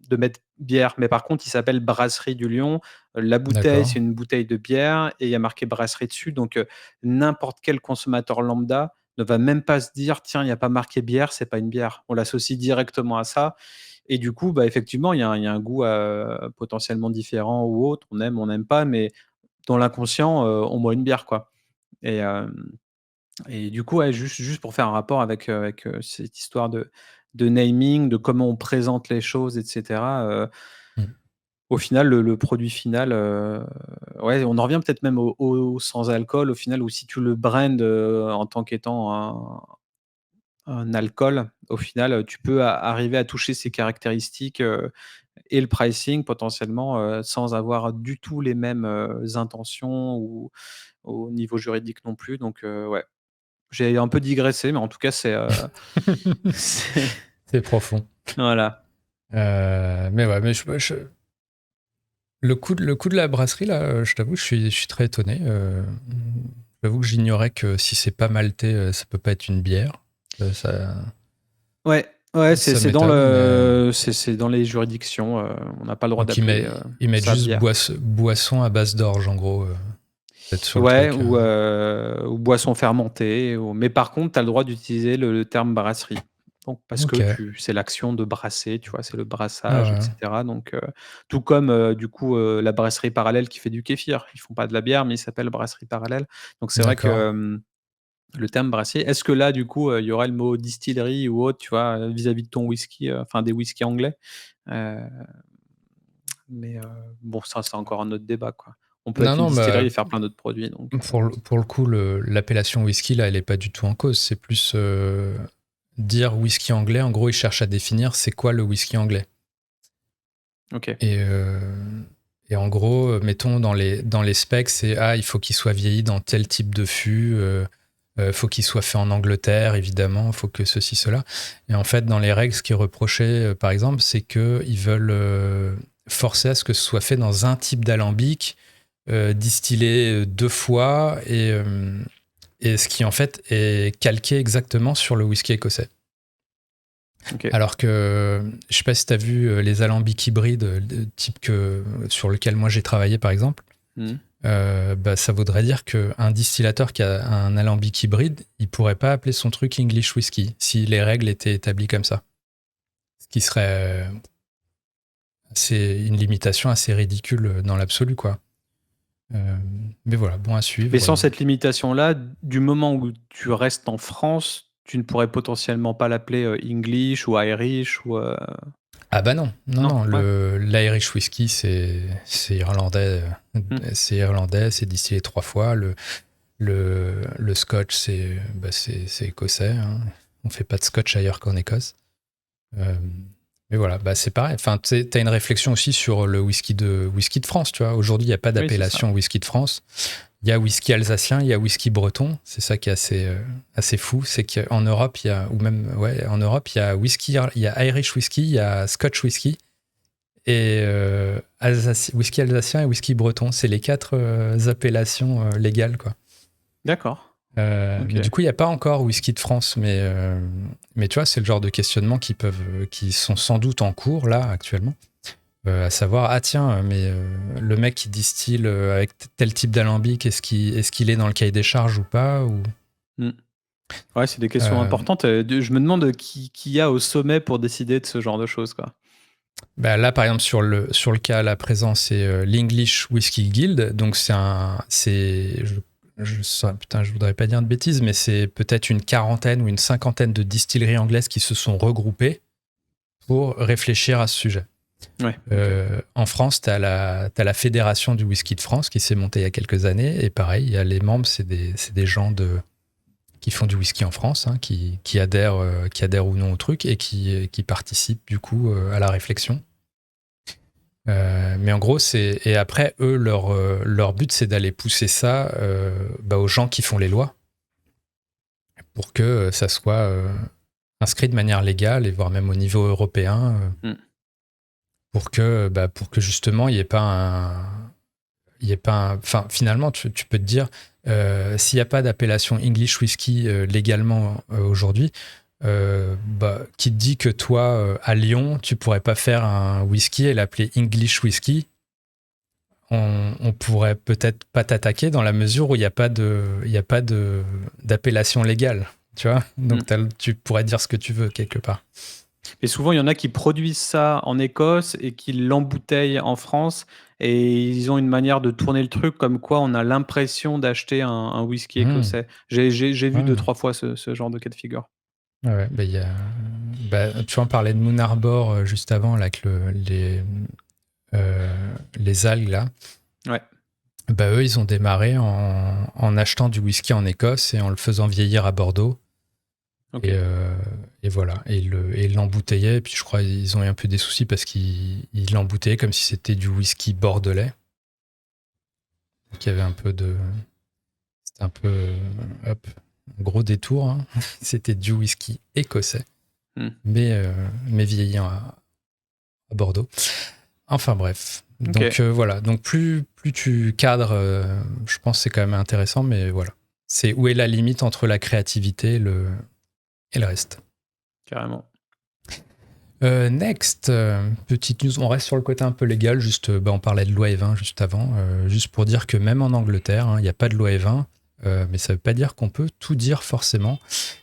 de mettre bière, mais par contre il s'appelle Brasserie du Lion. La bouteille d'accord. c'est une bouteille de bière et il y a marqué brasserie dessus, donc n'importe quel consommateur lambda ne va même pas se dire tiens il n'y a pas marqué bière, c'est pas une bière, on l'associe directement à ça et du coup bah effectivement il y a un goût potentiellement différent ou autre, on aime, on n'aime pas, mais dans l'inconscient on boit une bière quoi. Et du coup, ouais, juste pour faire un rapport avec cette histoire de naming, de comment on présente les choses et cetera, Mm. au final, le produit final, ouais, on en revient peut-être même au sans alcool, au final, ou si tu le brandes, en tant qu'étant un alcool, au final, tu peux arriver à toucher ces caractéristiques, et le pricing potentiellement, sans avoir du tout les mêmes, intentions ou au niveau juridique non plus donc ouais. J'ai un peu digressé, mais en tout cas, c'est C'est profond. voilà. Mais ouais, mais le coup de la brasserie, là, je t'avoue, je suis très étonné. J'avoue que j'ignorais que si c'est pas maltais, ça peut pas être une bière. Ça, Ouais, ouais, ça c'est dans m'étonne, mais... c'est dans les juridictions, on n'a pas le droit Donc d'appeler, ils mettent ça juste bière. boisson à base d'orge, en gros, peut-être sur le Ouais, truc. ou boisson fermentée mais par contre, tu as le droit d'utiliser le terme brasserie. Donc parce que Ok. c'est l'action de brasser, tu vois? C'est le Ah brassage et ouais, cetera donc tout comme, du coup, la brasserie parallèle qui fait du kéfir. Ils font pas de la bière, mais ils s'appellent brasserie parallèle. Donc c'est vrai que, d'accord. le terme brassier, est-ce que là, du coup, il y aurait le mot distillerie ou autre, tu vois, vis-à-vis de ton whisky, enfin des whiskies anglais? Heu, mais bon, ça, c'est encore un autre débat, quoi. On peut Non, être une non, mais distillerie et faire plein d'autres produits, donc pour le coup, l'appellation whisky, là, elle est pas du tout en cause. C'est plus dire whisky anglais. En gros, ils cherchent à définir c'est quoi le whisky anglais. OK. Et, euh, et en gros, mettons dans les specs, c'est il faut qu'il soit vieilli dans tel type de fût, faut qu'il soit fait en Angleterre, évidemment, faut que ceci, cela. Et en fait, dans les règles, ce qui est reproché, par exemple, c'est qu'ils veulent forcer à ce que ce soit fait dans un type d'alambic, distillé 2 fois, et ce qui en fait est calqué exactement sur le whisky écossais. OK. Alors que, je sais pas si tu as vu les alambics hybrides, type sur lequel moi j'ai travaillé par exemple, Mmh. bah, ça voudrait dire qu'un distillateur qui a un alambic hybride, il pourrait pas appeler son truc English Whisky si les règles étaient établies comme ça. Ce qui serait une limitation assez ridicule dans l'absolu, quoi. Mais voilà, bon à Mais suivre. sans cette limitation-là, du moment où tu restes en France, tu ne pourrais potentiellement pas l'appeler, English ou Irish ou Ah bah non, non, non? non, Ouais. l'Irish Whisky, c'est irlandais, Mmh. c'est distillé 3 fois. Le scotch, c'est écossais, hein. On fait pas de scotch ailleurs qu'en Écosse. Euh, mais voilà, bah c'est pareil. Enfin, tu as une réflexion aussi sur le whisky de France, tu vois. Aujourd'hui, il n'y a pas Oui, c'est ça. d'appellation whisky de France. Il y a whisky alsacien, il y a whisky breton. C'est ça qui est assez fou. C'est qu'en Europe, en Europe, il y a il y a Irish whisky, il y a Scotch whisky et whisky alsacien et whisky breton. C'est les 4 appellations légales, quoi. D'accord. OK. Mais du coup, il n'y a pas encore whisky de France. Mais tu vois, c'est le genre de questionnement qui sont sans doute en cours là actuellement. À savoir, ah tiens, mais le mec qui distille avec tel type d'alambic, est-ce qu'il est dans le cahier des charges ou pas ou, Mmh. Ouais, c'est des questions euh, importantes, je me demande qui y a au sommet pour décider de ce genre de choses, quoi. bah là, par exemple, sur le cas là présent, c'est l'English Whisky Guild. Donc, putain, je voudrais pas dire de bêtises, mais c'est peut-être une quarantaine ou une cinquantaine de distilleries anglaises qui se sont regroupées pour réfléchir à ce sujet. Ouais, OK. En France, t'as la Fédération du Whisky de France qui s'est montée il y a quelques années. Et pareil, il y a les membres, c'est des gens qui font du whisky en France, hein, qui adhèrent ou non au truc et qui participent du coup à la réflexion. Mais en gros, et après, eux, leur but, c'est d'aller pousser ça aux gens qui font les lois pour que ça soit inscrit de manière légale et voire même au niveau européen pour que justement, il n'y ait pas enfin, finalement, tu peux te dire, s'il n'y a pas d'appellation English Whisky légalement aujourd'hui, qui te dit que toi, à Lyon, tu pourrais pas faire un whisky et l'appeler English Whisky, on pourrait peut-être pas t'attaquer dans la mesure où il n'y a pas d'appellation légale, tu vois. Donc tu pourrais dire ce que tu veux quelque part. Mais souvent, il y en a qui produisent ça en Écosse et qui l'embouteillent en France. Et ils ont une manière de tourner le truc comme quoi on a l'impression d'acheter un whisky écossais. J'ai vu 2-3 fois ce genre de cas de figure. Ouais, tu en parlais de Moon Arbor juste avant, là, avec les algues, là. Ouais. Eux, ils ont démarré en achetant du whisky en Écosse et en le faisant vieillir à Bordeaux. Okay. Et voilà. Et ils l'emboutteillaient. Et puis, je crois qu'ils ont eu un peu des soucis parce qu'ils l'emboutteillaient comme si c'était du whisky bordelais. Donc, il y avait un peu de... C'était un peu... hop, un gros détour. Hein. C'était du whisky écossais. Mais vieillant à Bordeaux. Enfin, bref. Donc, voilà. Donc, plus tu cadres, je pense que c'est quand même intéressant. Mais voilà. C'est où est la limite entre la créativité et le reste. Carrément. Next, petite news. On reste sur le côté un peu légal. Juste, on parlait de loi E20 juste avant. Juste pour dire que même en Angleterre, il n'y a pas de loi E20. Mais ça ne veut pas dire qu'on peut tout dire forcément.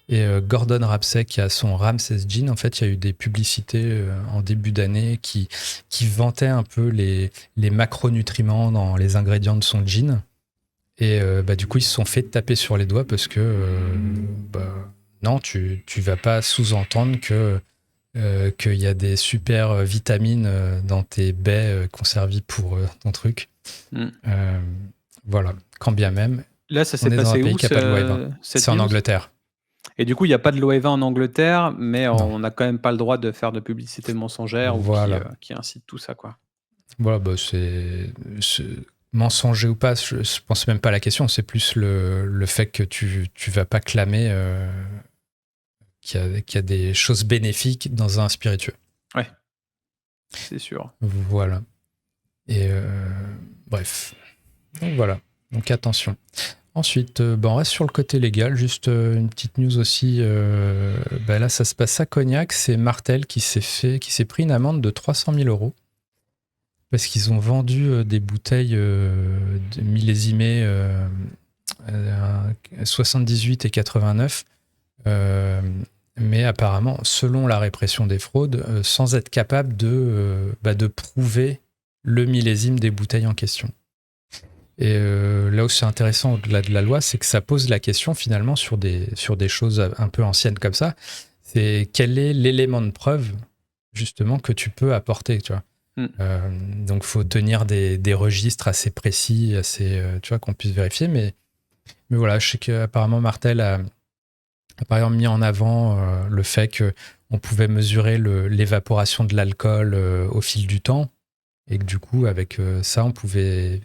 Et Gordon Ramsay, qui a son Ramsay Gin, en fait, il y a eu des publicités en début d'année qui vantaient un peu les macronutriments dans les ingrédients de son gin. Et du coup, ils se sont fait taper sur les doigts parce que... non, tu vas pas sous-entendre qu'il y a des super vitamines dans tes baies conservées pour ton truc. Voilà, quand bien même. Là, ça s'est passé où c'est en Angleterre. Et du coup, il n'y a pas de loi E20 en Angleterre, mais on n'a quand même pas le droit de faire de publicité mensongère ou qui incite tout ça, quoi. Voilà, c'est mensonger ou pas, je pense même pas à la question. C'est plus le fait que tu vas pas clamer qu'il y a des choses bénéfiques dans un spiritueux. Ouais, c'est sûr. Voilà. Et bref. Donc voilà. Donc attention. Ensuite, on reste sur le côté légal. Juste une petite news aussi. Là, ça se passe à Cognac. C'est Martel qui s'est pris une amende de 300 000 € parce qu'ils ont vendu des bouteilles millésimées 78 et 89. Mais apparemment, selon la répression des fraudes, sans être capable de prouver le millésime des bouteilles en question. Et là où c'est intéressant au-delà de la loi, c'est que ça pose la question finalement sur des choses un peu anciennes comme ça. C'est quel est l'élément de preuve justement que tu peux apporter, tu vois. Donc, il faut tenir des registres assez précis, assez, tu vois, qu'on puisse vérifier. Mais voilà, je sais qu'apparemment Martel a par exemple mis en avant le fait qu'on pouvait mesurer l'évaporation de l'alcool au fil du temps. Et que du coup, avec ça, on pouvait,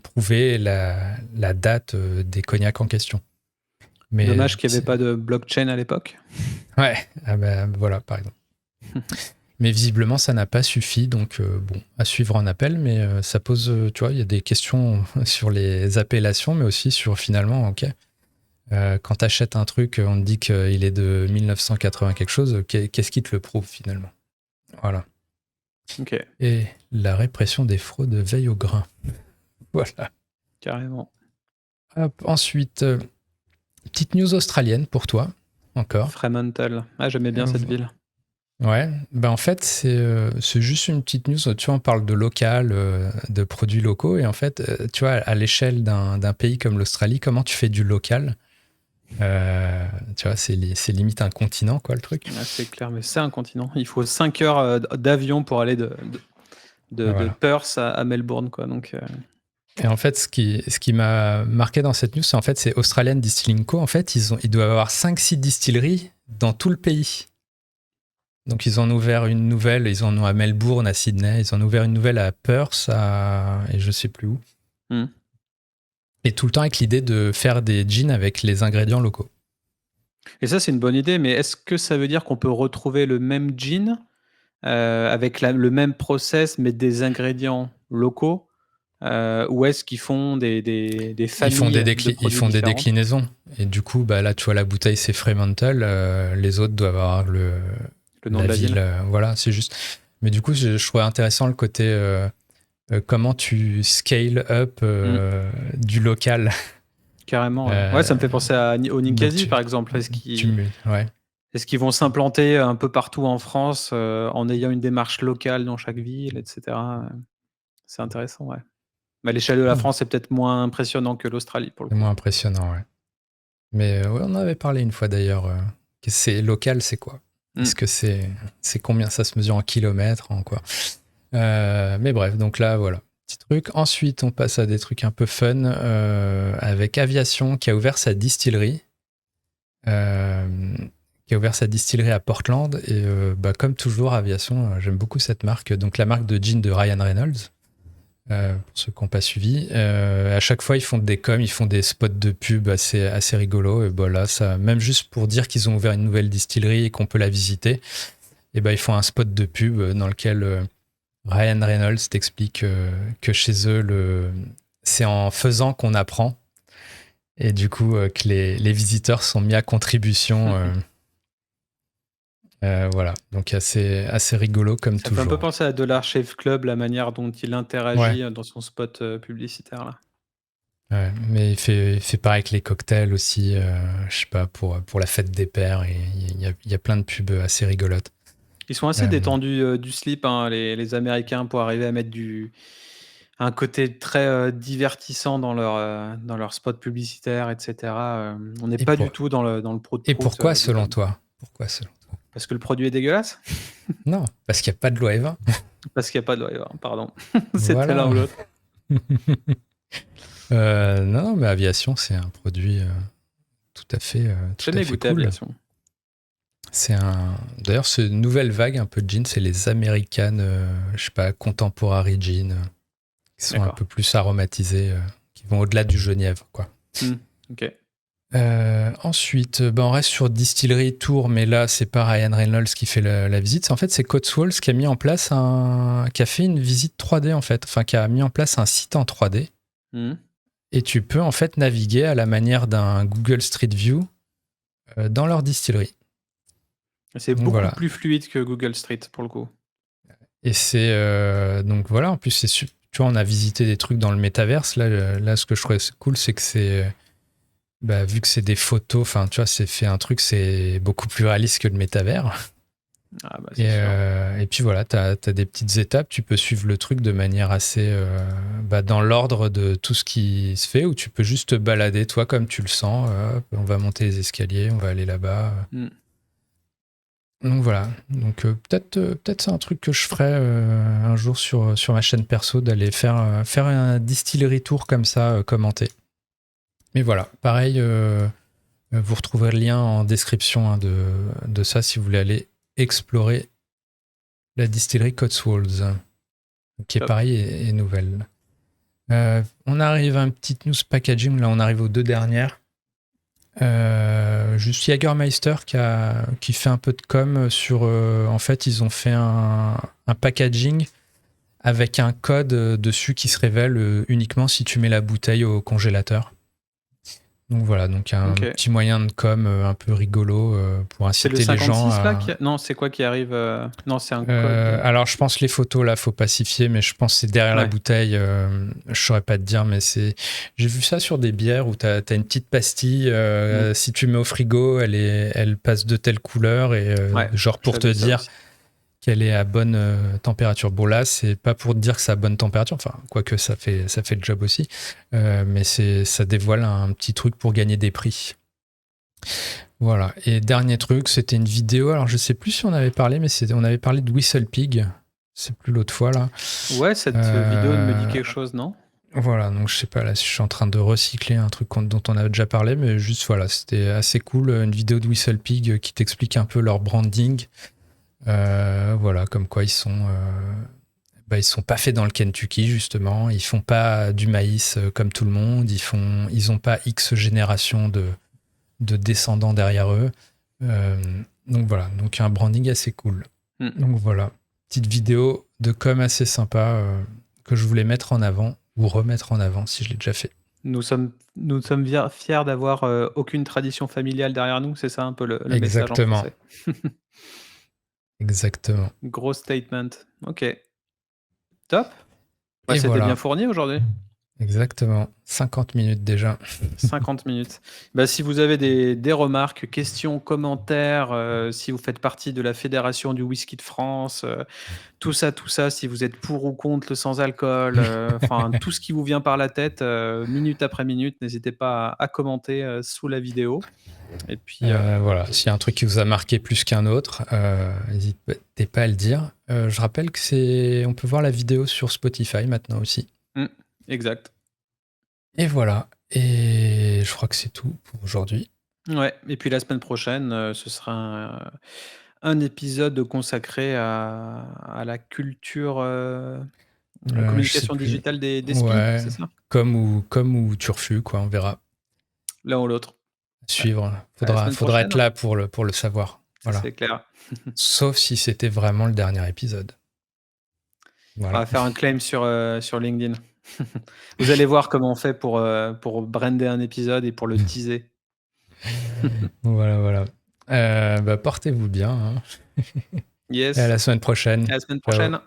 prouver la date des cognacs en question. Mais dommage qu'il n'y avait pas de blockchain à l'époque. Ouais, voilà, par exemple. Mais visiblement, ça n'a pas suffi, donc à suivre en appel, mais ça pose, tu vois, il y a des questions sur les appellations, mais aussi sur finalement, ok, quand tu achètes un truc, on te dit qu'il est de 1980 quelque chose, qu'est-ce qui te le prouve finalement? Voilà. Okay. Et la répression des fraudes veille au grain. Voilà. Carrément. Hop, ensuite, petite news australienne pour toi, encore. Fremantle. Ah, j'aimais bien cette ville. Ouais, en fait, c'est juste une petite news. Tu vois, on parle de local, de produits locaux, et en fait, tu vois, à l'échelle d'un pays comme l'Australie, comment tu fais du local? Tu vois, c'est limite un continent, quoi, le truc. Ah, c'est clair, mais c'est un continent. Il faut 5 heures d'avion pour aller de Voilà. Perth à Melbourne, quoi. Donc, Et en fait, ce qui m'a marqué dans cette news, c'est Australian Distilling Co. En fait, ils doivent avoir 5-6 distilleries dans tout le pays. Donc, ils en ont ouvert une nouvelle, ils en ont à Melbourne, à Sydney, ils en ont ouvert une nouvelle à Perth, et je sais plus où. Et tout le temps avec l'idée de faire des gins avec les ingrédients locaux. Et ça, c'est une bonne idée, mais est-ce que ça veut dire qu'on peut retrouver le même gin avec le même process, mais des ingrédients locaux ou est-ce qu'ils font des familles Ils font des déclinaisons. Et du coup, là, tu vois, la bouteille, c'est Fremantle. Les autres doivent avoir le nom de la ville. Voilà, c'est juste. Mais du coup, je trouvais intéressant le côté comment tu scale up du local. Carrément. Ouais, ça me fait penser au Ninkasi, par exemple. Est-ce qu'ils vont s'implanter un peu partout en France en ayant une démarche locale dans chaque ville, etc. C'est intéressant, ouais. Mais à l'échelle de la France, c'est peut-être moins impressionnant que l'Australie, pour le coup. C'est moins impressionnant, ouais. Mais on en avait parlé une fois d'ailleurs. Que c'est local, c'est quoi ? Est-ce que c'est combien ça se mesure en kilomètres, en quoi ? Mais bref, donc là, voilà. Petit truc. Ensuite, on passe à des trucs un peu fun avec Aviation qui a ouvert sa distillerie. Qui a ouvert sa distillerie à Portland. Et comme toujours, Aviation, j'aime beaucoup cette marque. Donc la marque de gin de Ryan Reynolds. Pour ceux qui n'ont pas suivi. À chaque fois, ils font des coms, ils font des spots de pub assez rigolos. Et là, ça, même juste pour dire qu'ils ont ouvert une nouvelle distillerie et qu'on peut la visiter, et ils font un spot de pub dans lequel Ryan Reynolds t'explique que chez eux, c'est en faisant qu'on apprend. Et du coup, que les visiteurs sont mis à contribution. Voilà, donc assez rigolo comme toujours. Ça fait un peu penser à Dollar Shave Club, la manière dont il interagit dans son spot publicitaire là. Ouais, mais il fait pareil avec les cocktails aussi, je sais pas, pour la fête des pères, et il y a plein de pubs assez rigolotes. Ils sont assez détendus du slip, hein, les Américains, pour arriver à mettre un côté très divertissant dans leur spot publicitaire, etc. On n'est pas du tout dans le prout-prout. Et pourquoi selon toi ? Parce que le produit est dégueulasse ? Non, parce qu'il n'y a pas de loi E20. Parce qu'il n'y a pas de loi E20, pardon. C'était l'un ou l'autre. Non, mais Aviation, c'est un produit tout à fait cool. Aviation. D'ailleurs, c'est une nouvelle vague un peu de jeans, c'est les American, je sais pas, Contemporary Jeans, qui sont un peu plus aromatisés, qui vont au-delà du genièvre, quoi. Ok. Ensuite, on reste sur Distillery Tour, mais là, c'est pas Ryan Reynolds qui fait la visite. En fait, c'est Cotswolds qui a mis en place qui a fait une visite 3D, en fait. Enfin, qui a mis en place un site en 3D. Et tu peux, en fait, naviguer à la manière d'un Google Street View dans leur distillerie. C'est beaucoup plus fluide que Google Street, pour le coup. Et c'est... donc voilà, en plus, tu vois, on a visité des trucs dans le métaverse. Là, ce que je trouvais cool, c'est que c'est... vu que c'est des photos, enfin, tu vois, c'est beaucoup plus réaliste que le métavers. Et puis voilà, t'as des petites étapes, tu peux suivre le truc de manière assez dans l'ordre de tout ce qui se fait, ou tu peux juste te balader, toi, comme tu le sens. On va monter les escaliers, on va aller là-bas. Donc voilà, donc peut-être c'est un truc que je ferai un jour sur ma chaîne perso, d'aller faire un distillery tour comme ça, commenté. Mais voilà, pareil, vous retrouverez le lien en description de ça si vous voulez aller explorer la distillerie Cotswolds, qui est pareil et nouvelle. On arrive à une petite news packaging, là on arrive aux 2 dernières. Juste Jägermeister qui fait un peu de com sur... en fait, ils ont fait un packaging avec un code dessus qui se révèle uniquement si tu mets la bouteille au congélateur. Donc voilà, donc un petit moyen de com un peu rigolo pour inciter les gens à... Non, c'est quoi qui arrive Non, c'est un code. Alors, je pense les photos, là, faut pacifier, mais je pense que c'est derrière la bouteille. Je saurais pas te dire, mais c'est... J'ai vu ça sur des bières où t'as une petite pastille. Si tu mets au frigo, elle passe de telle couleur, et genre pour te dire qu'elle est à bonne température. Bon, là, c'est pas pour te dire que c'est à bonne température, enfin, quoique ça fait le job aussi, mais ça dévoile un petit truc pour gagner des prix. Voilà, et dernier truc, c'était une vidéo, alors je sais plus si on avait parlé, mais on avait parlé de Whistle Pig, c'est plus l'autre fois, là. Ouais, cette vidéo me dit quelque chose, non ? Voilà, donc je sais pas, là, si je suis en train de recycler un truc dont on a déjà parlé, mais juste, voilà, c'était assez cool. Une vidéo de WhistlePig qui t'explique un peu leur branding. Voilà, comme quoi ils sont pas faits dans le Kentucky, justement. Ils font pas du maïs comme tout le monde. Ils ont pas X générations de descendants derrière eux. Donc voilà, donc un branding assez cool. Donc voilà, petite vidéo de com assez sympa que je voulais mettre en avant ou remettre en avant si je l'ai déjà fait. Nous sommes fiers d'avoir aucune tradition familiale derrière nous, c'est ça un peu le message en Exactement. français. Exactement. Gros statement. Ok. Top. Et C'était voilà. bien fourni aujourd'hui. Exactement. 50 minutes déjà. 50 minutes. Si vous avez des remarques, questions, commentaires, si vous faites partie de la Fédération du whisky de France, tout ça, si vous êtes pour ou contre le sans-alcool, enfin tout ce qui vous vient par la tête, minute après minute, n'hésitez pas à commenter sous la vidéo. Et puis voilà, s'il y a un truc qui vous a marqué plus qu'un autre, n'hésitez pas à le dire. Je rappelle que on peut voir la vidéo sur Spotify maintenant aussi. Exact. Et voilà. Et je crois que c'est tout pour aujourd'hui. Ouais. Et puis la semaine prochaine, ce sera un épisode consacré à la culture, la Je sais communication plus. digitale des spies, Ouais. c'est ça? Comme ou Turfu, quoi, on verra. L'un ou l'autre. Suivre. À la semaine Faudra être prochaine. là pour le savoir. Voilà. C'est clair. Sauf si c'était vraiment le dernier épisode. On Voilà. va faire un claim sur LinkedIn. Vous allez voir comment on fait pour brander un épisode et pour le teaser. Voilà. Portez-vous bien. Hein. Yes. Et à la semaine prochaine. À la semaine Ciao. prochaine.